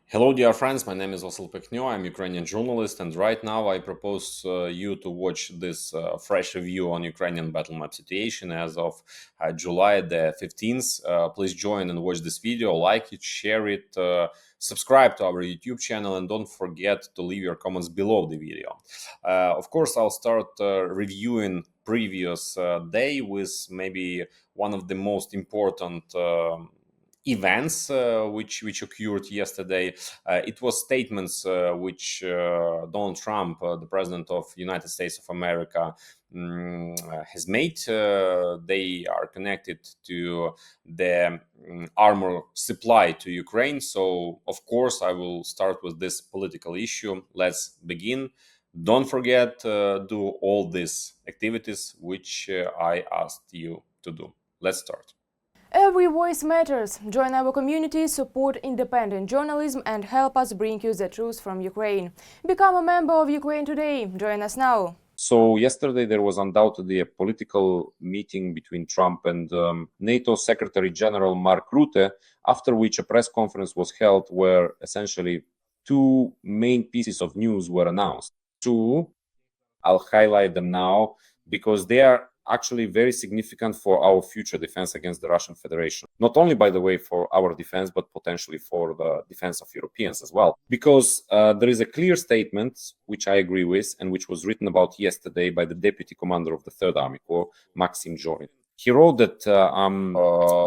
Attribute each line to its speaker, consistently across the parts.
Speaker 1: Hello, dear friends. My name is Vasyl Pekhnio. I'm a Ukrainian journalist, and right now I propose you to watch this fresh review on Ukrainian battle map situation as of July the 15th. Please join and watch this video, like it, share it, subscribe to our YouTube channel, and don't forget to leave your comments below the video. Of course, I'll start reviewing previous day with maybe one of the most important events which occurred yesterday. It was statements which Donald Trump, the president of United States of America, has made. They are connected to the armor supply to Ukraine. So, of course, I will start with this political issue. Let's begin. Don't forget do all these activities which I asked you to do. Let's start.
Speaker 2: Every voice matters. Join our community, support independent journalism, and help us bring you the truth from Ukraine. Become a member of Ukraine Today. Join us now.
Speaker 3: So yesterday there was undoubtedly a political meeting between Trump and NATO Secretary General Mark Rutte, after which a press conference was held where essentially two main pieces of news were announced. Two, I'll highlight them now because they are actually very significant for our future defense against the Russian Federation. Not only, by the way, for our defense, but potentially for the defense of Europeans as well. Because there is a clear statement, which I agree with, and which was written about yesterday by the Deputy Commander of the Third Army Corps, Maxim Zhorin. He wrote that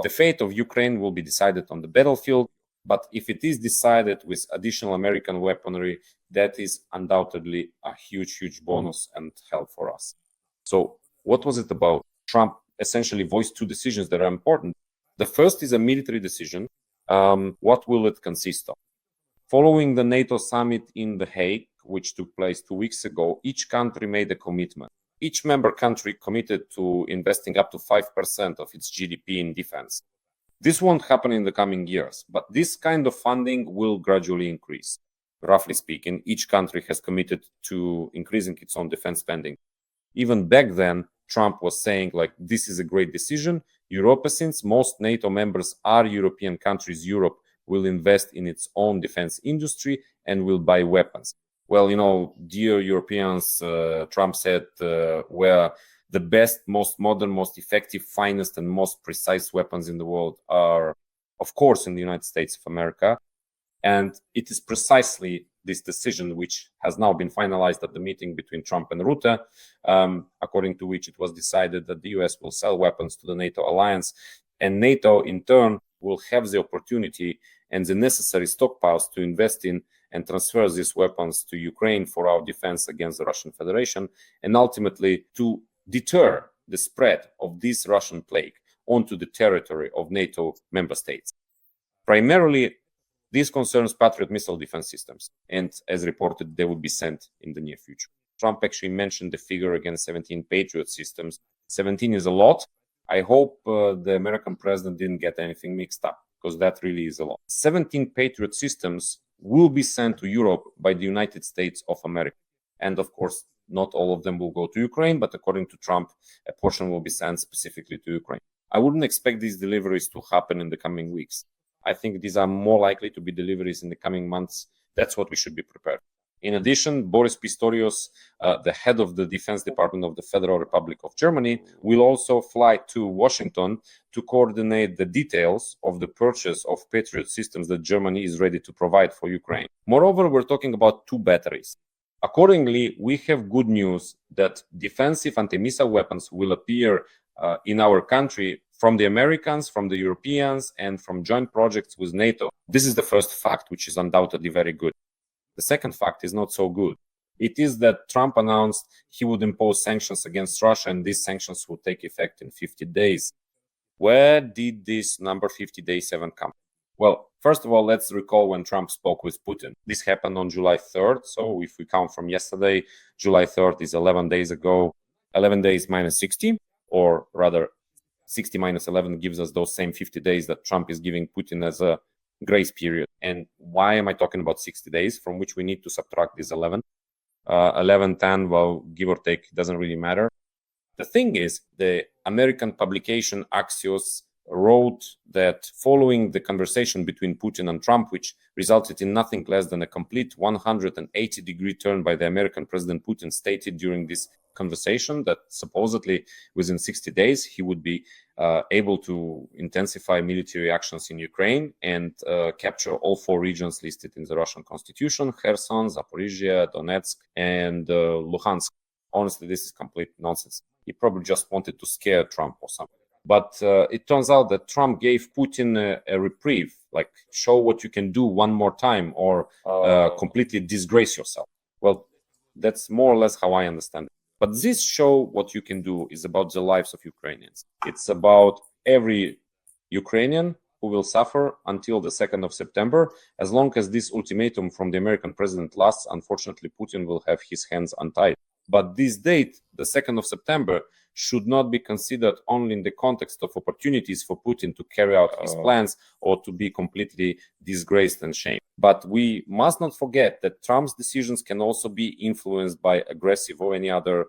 Speaker 3: the fate of Ukraine will be decided on the battlefield, but if it is decided with additional American weaponry, that is undoubtedly a huge bonus and help for us. So what was it about? Trump essentially voiced two decisions that are important. The first is a military decision. What will it consist of? Following the NATO summit in The Hague, which took place 2 weeks ago, each country made a commitment. Each member country committed to investing up to 5% of its GDP in defense. This won't happen in the coming years, but this kind of funding will gradually increase. Roughly speaking, each country has committed to increasing its own defense spending. Even back then, Trump was saying, like, this is a great decision. Europe, since most NATO members are European countries, Europe will invest in its own defense industry and will buy weapons. Well, dear Europeans, Trump said, we're the best, most modern, most effective, finest, and most precise weapons in the world are, of course, in the United States of America. And it is precisely this decision, which has now been finalized at the meeting between Trump and Rutte, according to which it was decided that the US will sell weapons to the NATO alliance, and NATO, in turn, will have the opportunity and the necessary stockpiles to invest in and transfer these weapons to Ukraine for our defense against the Russian Federation, and ultimately to deter the spread of this Russian plague onto the territory of NATO member states. Primarily, this concerns Patriot missile defense systems, and as reported, they will be sent in the near future. Trump actually mentioned the figure against 17 Patriot systems. 17 is a lot. I hope the American president didn't get anything mixed up, because that really is a lot. 17 Patriot systems will be sent to Europe by the United States of America. And of course, not all of them will go to Ukraine, but according to Trump, a portion will be sent specifically to Ukraine. I wouldn't expect these deliveries to happen in the coming weeks. I think these are more likely to be deliveries in the coming months. That's what we should be prepared. In addition, Boris Pistorius, the head of the Defense Department of the Federal Republic of Germany, will also fly to Washington to coordinate the details of the purchase of Patriot systems that Germany is ready to provide for Ukraine. Moreover, we're talking about two batteries. Accordingly, we have good news that defensive anti-missile weapons will appear in our country from the Americans, from the Europeans, and from joint projects with NATO. This is the first fact, which is undoubtedly very good. The second fact is not so good. It is that Trump announced he would impose sanctions against Russia, and these sanctions will take effect in 50 days. Where did this number 50 days even come? Well, first of all, let's recall when Trump spoke with Putin. This happened on July 3rd. So if we count from yesterday, July 3rd is 11 days ago. 11 days minus 60, or rather 60 minus 11 gives us those same 50 days that Trump is giving Putin as a grace period. And why am I talking about 60 days from which we need to subtract this 11? 11, 10, well, give or take, doesn't really matter. The thing is, the American publication Axios wrote that following the conversation between Putin and Trump, which resulted in nothing less than a complete 180-degree turn by the American President Putin, stated during this conversation that supposedly within 60 days he would be able to intensify military actions in Ukraine and capture all 4 regions listed in the Russian constitution: Kherson, Zaporizhia, Donetsk, and Luhansk. Honestly, this is complete nonsense. He probably just wanted to scare Trump or something. But it turns out that Trump gave Putin a reprieve, like show what you can do one more time or completely disgrace yourself. Well, that's more or less how I understand it. But this show what you can do is about the lives of Ukrainians. It's about every Ukrainian who will suffer until the 2nd of September. As long as this ultimatum from the American president lasts, unfortunately, Putin will have his hands untied. But this date, the 2nd of September, should not be considered only in the context of opportunities for Putin to carry out his plans or to be completely disgraced and shamed. But we must not forget that Trump's decisions can also be influenced by aggressive or any other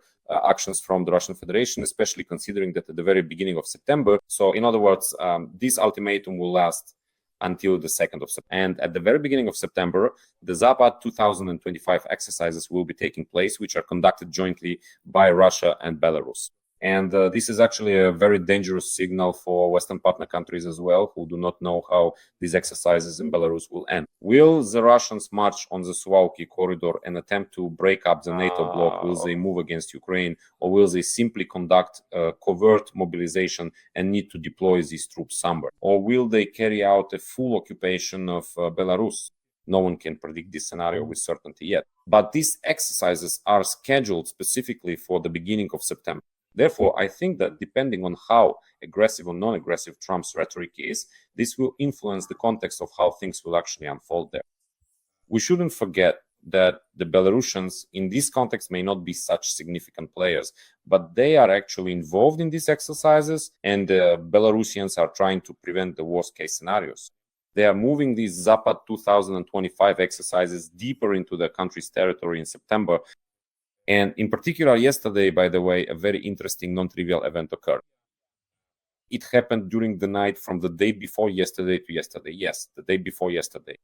Speaker 3: actions from the Russian Federation, especially considering that at the very beginning of September. So in other words, this ultimatum will last until the 2nd of September. And at the very beginning of September, the Zapad 2025 exercises will be taking place, which are conducted jointly by Russia and Belarus. And this is actually a very dangerous signal for Western partner countries as well, who do not know how these exercises in Belarus will end. Will the Russians march on the Suwalki corridor and attempt to break up the NATO bloc? Will they move against Ukraine? Or will they simply conduct covert mobilization and need to deploy these troops somewhere? Or will they carry out a full occupation of Belarus? No one can predict this scenario with certainty yet. But these exercises are scheduled specifically for the beginning of September. Therefore, I think that depending on how aggressive or non-aggressive Trump's rhetoric is, this will influence the context of how things will actually unfold there. We shouldn't forget that the Belarusians in this context may not be such significant players, but they are actually involved in these exercises, and the Belarusians are trying to prevent the worst case scenarios. They are moving these Zapad 2025 exercises deeper into the country's territory in September. And in particular, yesterday, by the way, a very interesting, non-trivial event occurred. It happened during the night from the day before yesterday to yesterday. Yes, the day before yesterday.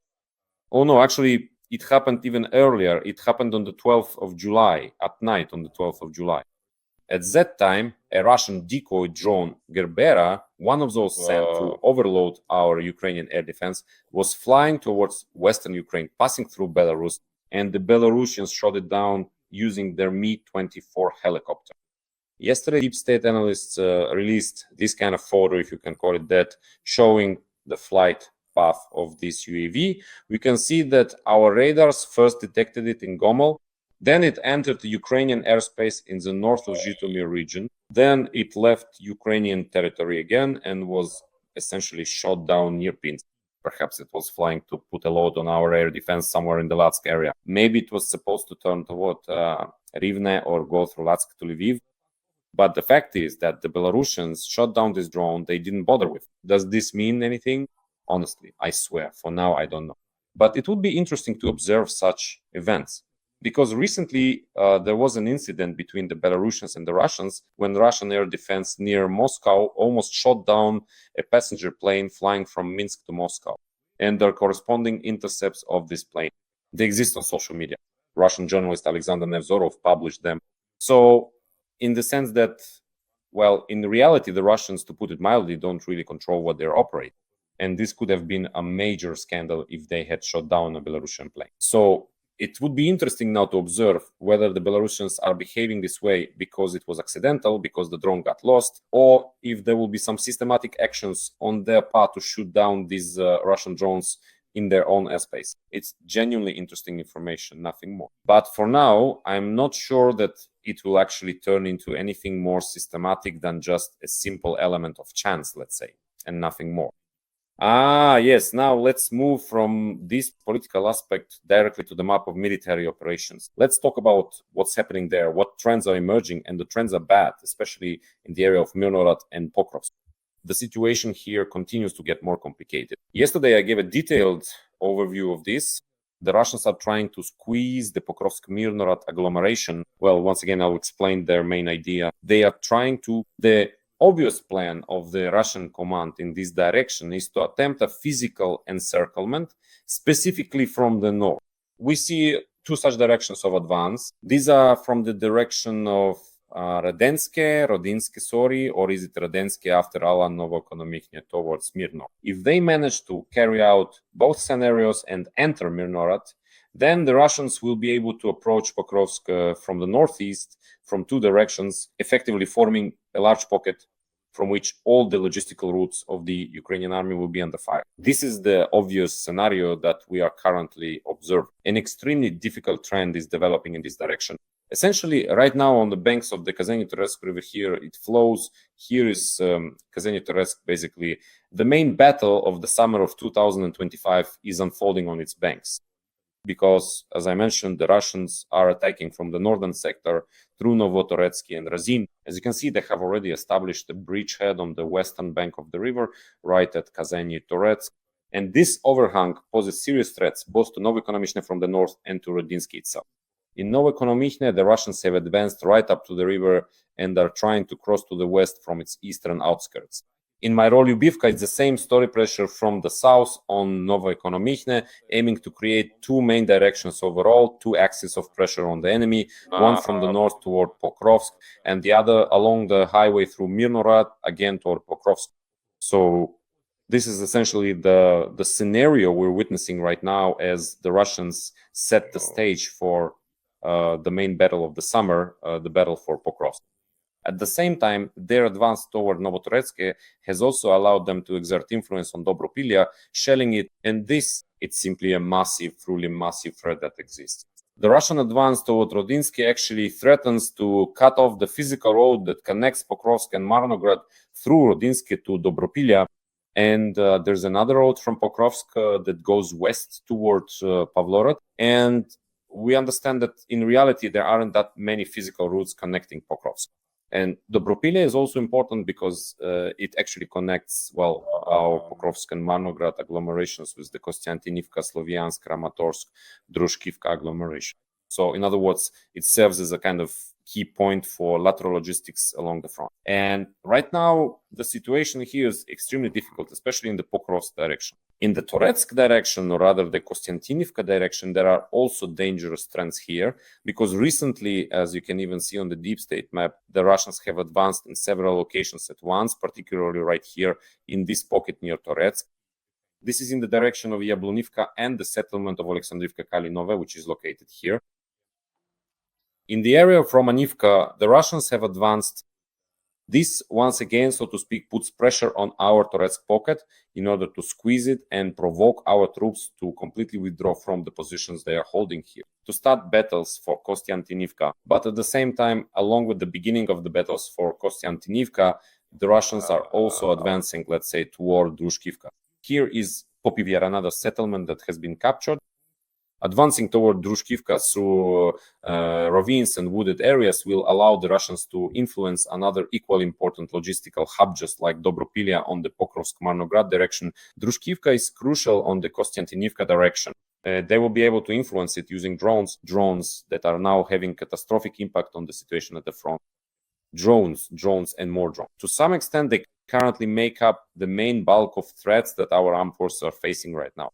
Speaker 3: Oh no, actually, it happened even earlier. It happened on the 12th of July, at night on the 12th of July. At that time, a Russian decoy drone, Gerbera, one of those sent to overload our Ukrainian air defense, was flying towards Western Ukraine, passing through Belarus, and the Belarusians shot it down using their Mi-24 helicopter. Yesterday, deep state analysts released this kind of photo, if you can call it that, showing the flight path of this UAV. We can see that our radars first detected it in Gomel, then it entered the Ukrainian airspace in the north of Zhytomyr region, then it left Ukrainian territory again and was essentially shot down near Pinsk. Perhaps it was flying to put a load on our air defense somewhere in the Latsk area. Maybe it was supposed to turn toward Rivne or go through Latsk to Lviv. But the fact is that the Belarusians shot down this drone. They didn't bother with it. Does this mean anything? Honestly, I swear, for now, I don't know. But it would be interesting to observe such events. Because recently there was an incident between the Belarusians and the Russians when Russian air defense near Moscow almost shot down a passenger plane flying from Minsk to Moscow, and their corresponding intercepts of this plane. They exist on social media. Russian journalist Alexander Nevzorov published them. So in the sense that, well, in reality, the Russians, to put it mildly, don't really control what they're operating. And this could have been a major scandal if they had shot down a Belarusian plane. So it would be interesting now to observe whether the Belarusians are behaving this way because it was accidental, because the drone got lost, or if there will be some systematic actions on their part to shoot down these Russian drones in their own airspace. It's genuinely interesting information, nothing more. But for now, I'm not sure that it will actually turn into anything more systematic than just a simple element of chance, let's say, and nothing more. Yes, now let's move from this political aspect directly to the map of military operations. Let's talk about what's happening there, what trends are emerging, and the trends are bad, especially in the area of Mirnorod and Pokrovsk. The situation here continues to get more complicated. Yesterday, I gave a detailed overview of this. The Russians are trying to squeeze the Pokrovsk-Mirnorod agglomeration. Well, once again, I'll explain their main idea. They are trying to... The obvious plan of the Russian command in this direction is to attempt a physical encirclement, specifically from the north. We see two such directions of advance. These are from the direction of Rodinske, or is it Radenske after Ala Novoekonomichne towards Mirno. If they manage to carry out both scenarios and enter Mirnorad, then the Russians will be able to approach Pokrovsk from the northeast from two directions, effectively forming a large pocket from which all the logistical routes of the Ukrainian army will be under fire. This is the obvious scenario that we are currently observing. An extremely difficult trend is developing in this direction. Essentially, right now on the banks of the Kazany-Toretsk river here, it flows. Here is Kazany-Toretsk, basically. The main battle of the summer of 2025 is unfolding on its banks. Because, as I mentioned, the Russians are attacking from the northern sector through Novotoretsky and Razin. As you can see, they have already established a bridgehead on the western bank of the river, right at Kazany-Toretsk. And this overhang poses serious threats both to Novoekonomichne from the north and to Rodinsky itself. In Novoekonomichne, the Russians have advanced right up to the river and are trying to cross to the west from its eastern outskirts. In Mairolyubivka, it's the same story pressure from the south on Novoekonomichne, aiming to create two main directions overall, two axes of pressure on the enemy, one from the north toward Pokrovsk, and the other along the highway through Mirnorad, again toward Pokrovsk. So this is essentially the scenario we're witnessing right now as the Russians set the stage for the main battle of the summer, the battle for Pokrovsk. At the same time, their advance toward Novotoretsky has also allowed them to exert influence on Dobropilya, shelling it, and this, it's simply a massive, truly massive threat that exists. The Russian advance toward Rodinsky actually threatens to cut off the physical road that connects Pokrovsk and Marnograd through Rodinsky to Dobropilya, and there's another road from Pokrovsk that goes west towards Pavlorod, and we understand that in reality there aren't that many physical routes connecting Pokrovsk. And Dobropilya is also important because it actually connects, well, our Pokrovsk and Marnograd agglomerations with the Kostiantynivka, Slovyansk, Kramatorsk, Drushkivka agglomeration. So in other words, it serves as a kind of key point for lateral logistics along the front. And right now, the situation here is extremely difficult, especially in the Pokrovsk direction. In the Toretsk direction, or rather the Kostiantynivka direction, there are also dangerous trends here, because recently, as you can even see on the deep state map, the Russians have advanced in several locations at once, particularly right here in this pocket near Toretsk. This is in the direction of Yablonivka and the settlement of Alexandrivka-Kalinove, which is located here. In the area of Romanivka, the Russians have advanced. This, once again, so to speak, puts pressure on our Toretsk pocket in order to squeeze it and provoke our troops to completely withdraw from the positions they are holding here, to start battles for Kostiantynivka. But at the same time, along with the beginning of the battles for Kostiantynivka, the Russians are also advancing, let's say, toward Drushkivka. Here is Popivyar, another settlement that has been captured. Advancing toward Drushkivka through ravines and wooded areas will allow the Russians to influence another equally important logistical hub, just like Dobropilya on the Pokrovsk-Marnograd direction. Drushkivka is crucial on the Kostiantynivka direction. They will be able to influence it using drones that are now having catastrophic impact on the situation at the front. Drones, and more drones. To some extent, they currently make up the main bulk of threats that our armed forces are facing right now.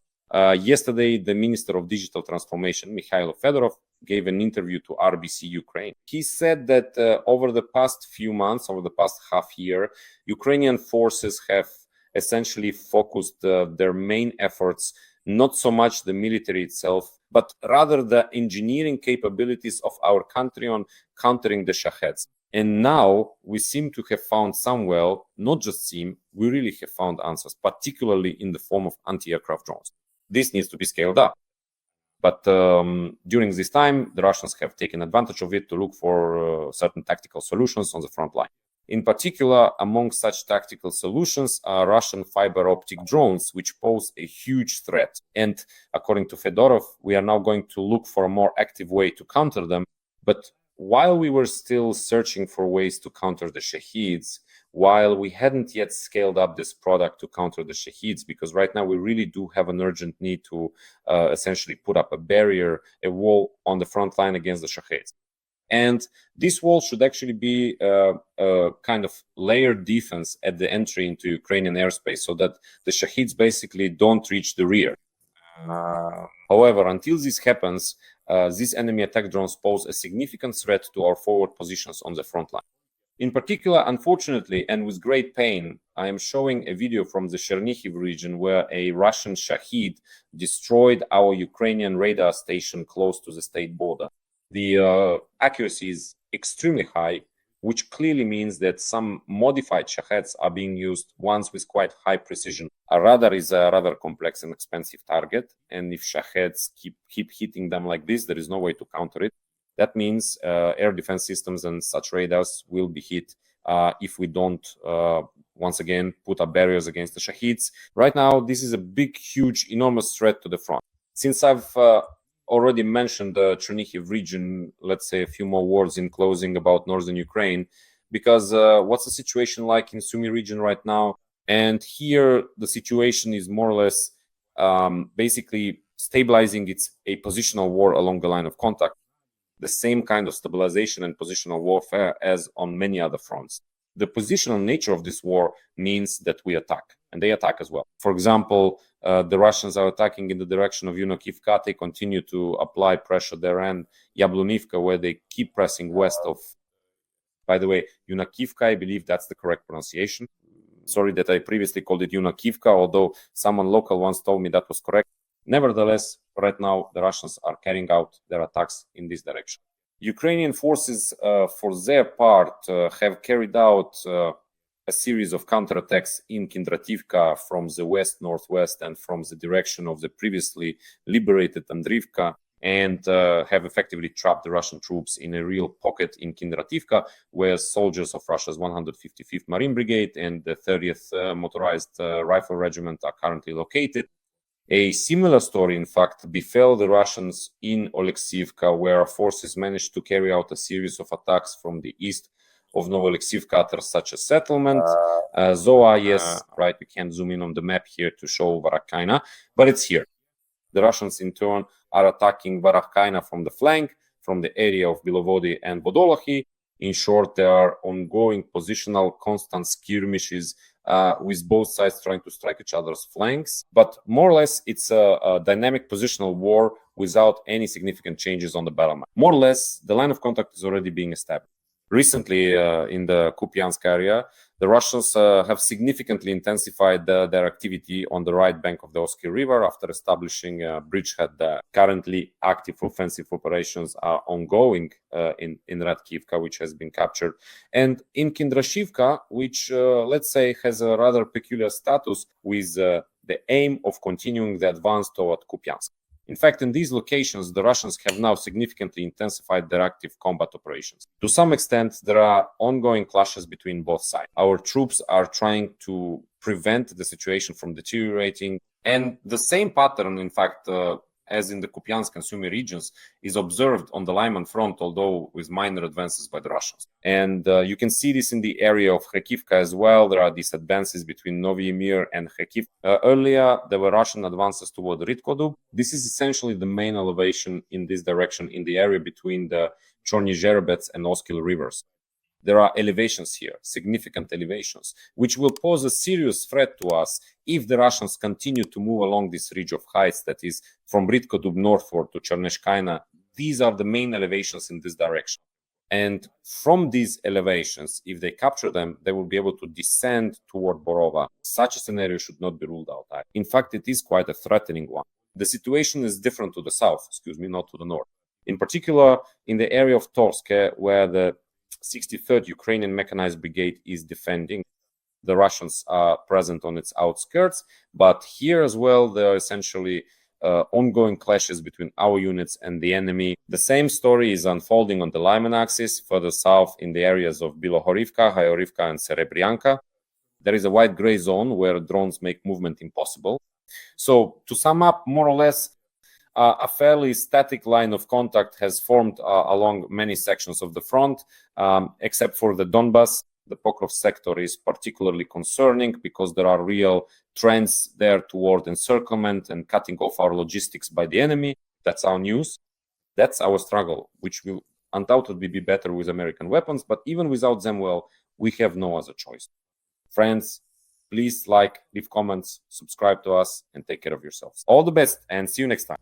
Speaker 3: Yesterday, the Minister of Digital Transformation, Mikhailo Fedorov, gave an interview to RBC Ukraine. He said that over the past few months, over the past half year, Ukrainian forces have essentially focused their main efforts, not so much the military itself, but rather the engineering capabilities of our country on countering the Shaheds. And now we seem to have found not just seem, we really have found answers, particularly in the form of anti-aircraft drones. This needs to be scaled up. But during this time, the Russians have taken advantage of it to look for certain tactical solutions on the front line. In particular, among such tactical solutions are Russian fiber optic drones, which pose a huge threat. And according to Fedorov, we are now going to look for a more active way to counter them. But while we were still searching for ways to counter the Shaheeds, while we hadn't yet scaled up this product to counter the Shaheeds, because right now we really do have an urgent need to essentially put up a barrier, a wall on the front line against the Shaheeds. And this wall should actually be a kind of layered defense at the entry into Ukrainian airspace so that the Shaheeds basically don't reach the rear. However, until this happens, these enemy attack drones pose a significant threat to our forward positions on the front line. In particular, unfortunately, and with great pain, I am showing a video from the Chernihiv region where a Russian Shahed destroyed our Ukrainian radar station close to the state border. The accuracy is extremely high, which clearly means that some modified Shaheds are being used, ones with quite high precision. A radar is a rather complex and expensive target, and if Shaheds keep hitting them like this, there is no way to counter it. That means air defense systems and such radars will be hit if we don't, once again, put up barriers against the Shaheeds. Right now, this is a big, huge, enormous threat to the front. Since I've already mentioned the Chernihiv region, let's say a few more words in closing about northern Ukraine, because what's the situation like in Sumy region right now? And here, the situation is more or less basically stabilizing. It's a positional war along the line of contact. The same kind of stabilization and positional warfare as on many other fronts. The positional nature of this war means that we attack, and they attack as well. For example, the Russians are attacking in the direction of Yunakivka. They continue to apply pressure there, and Yablunivka, where they keep pressing west of, by the way, Yunakivka, I believe that's the correct pronunciation. Sorry that I previously called it Yunakivka, although someone local once told me that was correct. Nevertheless, right now, the Russians are carrying out their attacks in this direction. Ukrainian forces, for their part, have carried out a series of counterattacks in Kindrativka from the west-northwest and from the direction of the previously liberated Andrivka, and have effectively trapped the Russian troops in a real pocket in Kindrativka, where soldiers of Russia's 155th Marine Brigade and the 30th Motorized Rifle Regiment are currently located. A similar story, in fact, befell the Russians in Oleksivka, where our forces managed to carry out a series of attacks from the east of Novoalexivka after such a settlement. Zoa, yes, right, we can't zoom in on the map here to show Varakkaina, but it's here. The Russians, in turn, are attacking Varakkaina from the flank, from the area of Bilovody and Vodolokhy. In short, there are ongoing positional, constant skirmishes with both sides trying to strike each other's flanks. But more or less, it's a dynamic positional war without any significant changes on the battle map. More or less, the line of contact is already being established. Recently, in the Kupiansk area, the Russians have significantly intensified their activity on the right bank of the Oskil River after establishing a bridgehead there. Currently, active offensive operations are ongoing in Radkivka, which has been captured, and in Kindrashivka, which, let's say, has a rather peculiar status with the aim of continuing the advance toward Kupiansk. In fact, in these locations, the Russians have now significantly intensified their active combat operations. To some extent, there are ongoing clashes between both sides. Our troops are trying to prevent the situation from deteriorating. And the same pattern, in fact, as in the Kupiansk and Sumy regions, is observed on the Lyman front, although with minor advances by the Russians. And you can see this in the area of Kharkivka as well. There are these advances between Novy Mir and Kharkiv. Earlier, there were Russian advances toward Ritkodub. This is essentially the main elevation in this direction in the area between the Chorny Zherebets and Oskil rivers. There are elevations here, significant elevations, which will pose a serious threat to us if the Russians continue to move along this ridge of heights that is from Ritkodub northward to Cherneshkaina. These are the main elevations in this direction. And from these elevations, if they capture them, they will be able to descend toward Borova. Such a scenario should not be ruled out. In fact, it is quite a threatening one. The situation is different to the south, not to the north. In particular, in the area of Toretsk, where the 63rd Ukrainian Mechanized Brigade is defending. The Russians are present on its outskirts, but here as well, there are essentially ongoing clashes between our units and the enemy. The same story is unfolding on the Lyman axis, further south in the areas of Bilohorivka, Hayorivka, and Serebryanka. There is a wide gray zone where drones make movement impossible. So, to sum up, more or less, a fairly static line of contact has formed along many sections of the front, except for the Donbas. The Pokrov sector is particularly concerning because there are real trends there toward encirclement and cutting off our logistics by the enemy. That's our news. That's our struggle, which will undoubtedly be better with American weapons, but even without them, well, we have no other choice. Friends, please like, leave comments, subscribe to us, and take care of yourselves. All the best, and see you next time.